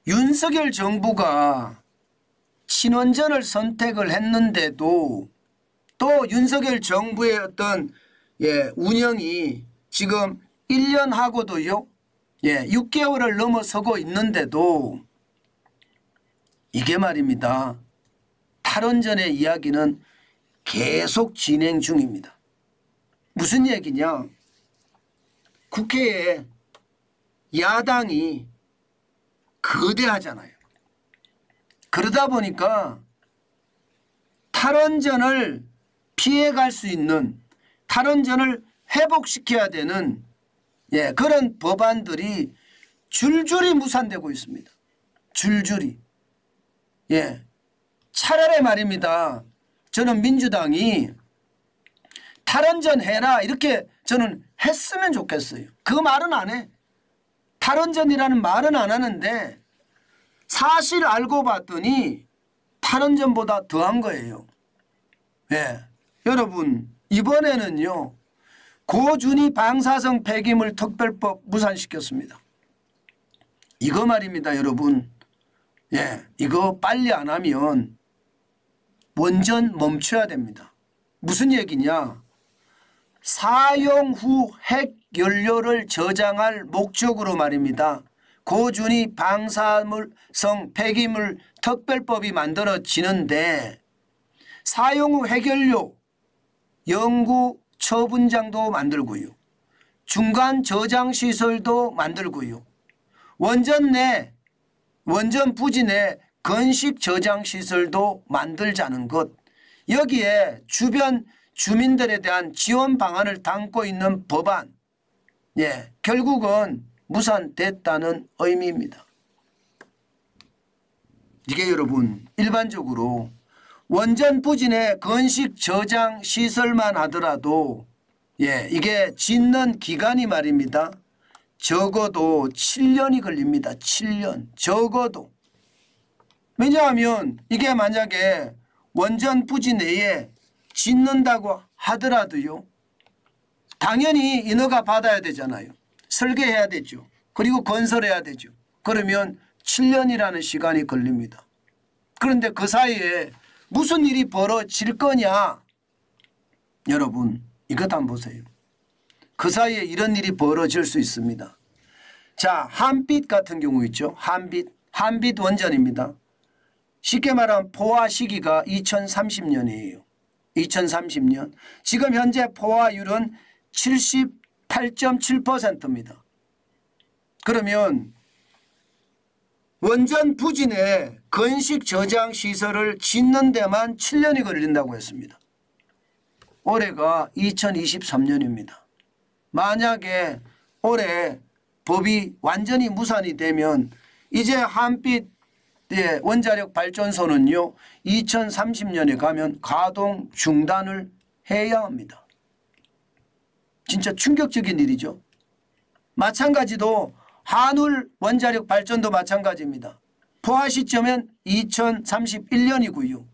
윤석열 정부가 친원전을 선택을 했는데도 또 윤석열 정부의 어떤 운영이 지금 1년 하고도요 6개월을 넘어서고 있는데도 이게 말입니다. 탈원전의 이야기는 계속 진행 중입니다. 무슨 얘기냐? 국회에 야당이 거대하잖아요. 그러다 보니까 탈원전을 피해갈 수 있는, 탈원전을 회복시켜야 되는 그런 법안들이 줄줄이 무산되고 있습니다. 줄줄이. 차라리 말입니다. 저는 민주당이 탈원전 해라 이렇게 저는 했으면 좋겠어요. 그 말은 안 해. 탈원전이라는 말은 안 하는데 사실 알고 봤더니 탈원전보다 더한 거예요. 여러분 이번에는요 고준위 방사성 폐기물 특별법 무산시켰습니다. 이거 말입니다 여러분. 이거 빨리 안 하면 원전 멈춰야 됩니다. 무슨 얘기냐? 사용 후 핵연료를 저장할 목적으로 말입니다. 고준위 방사성 폐기물 특별법이 만들어지는데 사용 후 핵연료 연구 처분장도 만들고요. 중간 저장시설도 만들고요. 원전 내 원전 부지 내 건식 저장시설도 만들자는 것. 여기에 주변 주민들에 대한 지원 방안을 담고 있는 법안. 결국은 무산됐다는 의미입니다. 이게 여러분 일반적으로 원전 부지 내 건식 저장 시설만 하더라도 이게 짓는 기간이 말입니다. 적어도 7년이 걸립니다. 7년. 적어도. 왜냐하면 이게 만약에 원전 부지 내에 짓는다고 하더라도요. 당연히 인허가 받아야 되잖아요. 설계해야 되죠. 그리고 건설해야 되죠. 그러면 7년이라는 시간이 걸립니다. 그런데 그 사이에 무슨 일이 벌어질 거냐. 여러분 이것 한번 보세요. 그 사이에 이런 일이 벌어질 수 있습니다. 자, 한빛 같은 경우 있죠. 한빛 원전입니다. 쉽게 말하면 포화 시기가 2030년이에요. 2030년. 지금 현재 포화율은 78.7%입니다. 그러면 원전 부지 내 건식 저장 시설을 짓는 데만 7년이 걸린다고 했습니다. 올해가 2023년입니다. 만약에 올해 법이 완전히 무산이 되면 이제 한빛 원자력 발전소는요 2030년에 가면 가동 중단을 해야 합니다. 진짜 충격적인 일이죠. 마찬가지도 한울 원자력 발전도 마찬가지입니다. 포화 시점은 2031년이고요.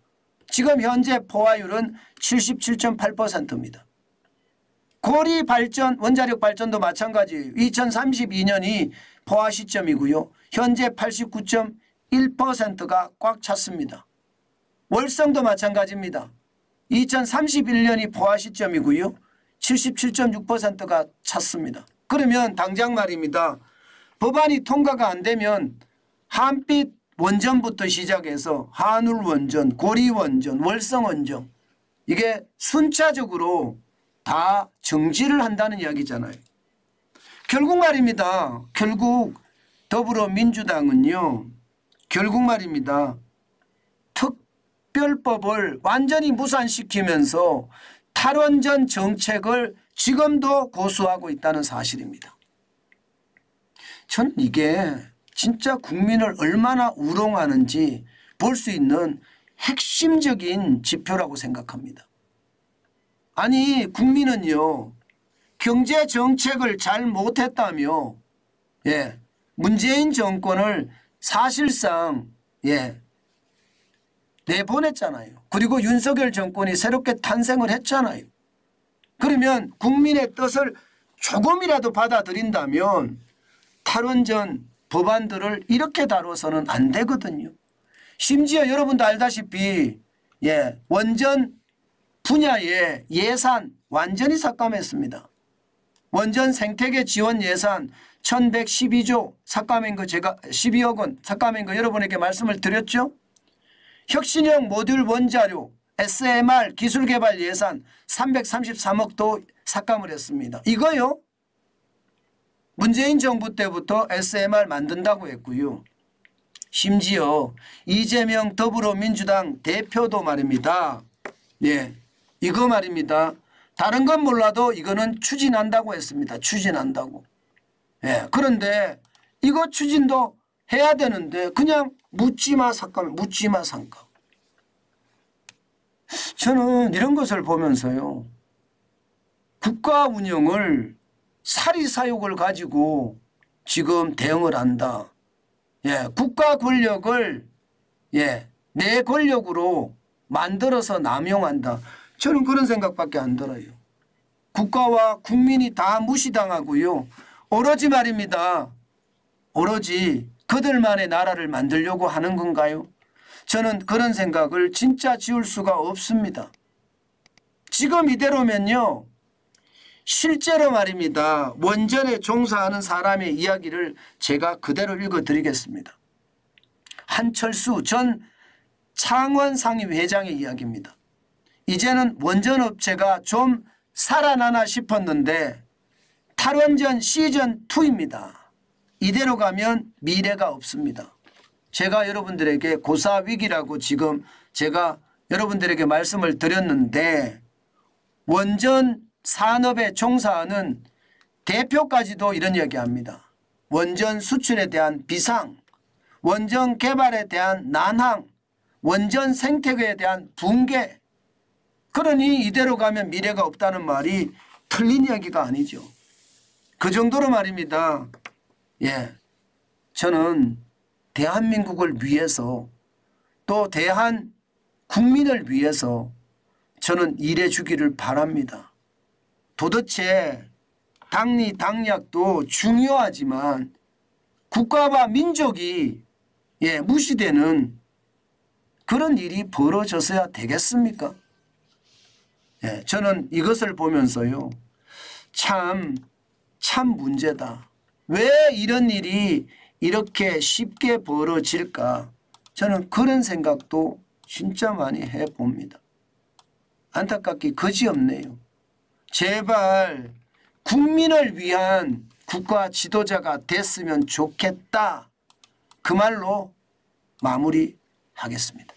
지금 현재 포화율은 77.8%입니다. 고리 발전 원자력 발전도 마찬가지예요. 2032년이 포화 시점이고요. 현재 89.1%가 꽉 찼습니다. 월성도 마찬가지입니다. 2031년이 포화 시점이고요. 77.6%가 찼습니다. 그러면 당장 말입니다. 법안이 통과가 안 되면 한빛 원전부터 시작해서 한울 원전, 고리 원전, 월성 원전 이게 순차적으로 다 정지를 한다는 이야기잖아요. 결국 말입니다. 결국 더불어민주당은요. 결국 말입니다. 특별법을 완전히 무산시키면서 탈원전 정책을 지금도 고수하고 있다는 사실입니다. 저는 이게 진짜 국민을 얼마나 우롱하는지 볼 수 있는 핵심적인 지표라고 생각합니다. 아니 국민은요. 경제정책을 잘 못했다며 문재인 정권을 사실상 내보냈잖아요. 그리고 윤석열 정권이 새롭게 탄생을 했잖아요. 그러면 국민의 뜻을 조금이라도 받아들인다면 탈원전 법안들을 이렇게 다뤄서는 안 되거든요. 심지어 여러분도 알다시피 원전 분야의 예산 완전히 삭감했습니다. 원전 생태계 지원 예산 1112조 삭감한 거 제가 12억 원 삭감한 거 여러분에게 말씀을 드렸죠. 혁신형 모듈 원자료 SMR 기술개발 예산 333억도 삭감을 했습니다. 이거요. 문재인 정부 때부터 SMR 만든다고 했고요. 심지어 이재명 더불어민주당 대표도 말입니다. 이거 말입니다. 다른 건 몰라도 이거는 추진한다고 했습니다. 추진한다고. 그런데 이거 추진도 해야 되는데 그냥 묻지마 삭감, 묻지마 삭감. 저는 이런 것을 보면서요. 국가 운영을 사리사욕을 가지고 지금 대응을 한다. 국가 권력을 내 권력으로 만들어서 남용한다. 저는 그런 생각밖에 안 들어요. 국가와 국민이 다 무시당하고요. 오로지 말입니다. 오로지 그들만의 나라를 만들려고 하는 건가요? 저는 그런 생각을 진짜 지울 수가 없습니다. 지금 이대로면요. 실제로 말입니다. 원전에 종사하는 사람의 이야기를 제가 그대로 읽어드리겠습니다. 한철수 전 창원상임회장의 이야기입니다. 이제는 원전업체가 좀 살아나나 싶었는데 탈원전 시즌2입니다. 이대로 가면 미래가 없습니다. 제가 여러분들에게 고사위기라고 지금 제가 여러분들에게 말씀을 드렸는데 원전 산업에 종사하는 대표까지도 이런 이야기합니다. 원전 수출에 대한 비상, 원전 개발에 대한 난항, 원전 생태계에 대한 붕괴. 그러니 이대로 가면 미래가 없다는 말이 틀린 이야기가 아니죠. 그 정도로 말입니다. 저는 대한민국을 위해서 또 대한 국민을 위해서 저는 일해 주기를 바랍니다. 도대체 당리 당략도 중요하지만 국가와 민족이 무시되는 그런 일이 벌어져서야 되겠습니까? 저는 이것을 보면서요. 참 문제다. 왜 이런 일이 이렇게 쉽게 벌어질까? 저는 그런 생각도 진짜 많이 해봅니다. 안타깝기 그지없네요. 제발 국민을 위한 국가 지도자가 됐으면 좋겠다. 그 말로 마무리하겠습니다.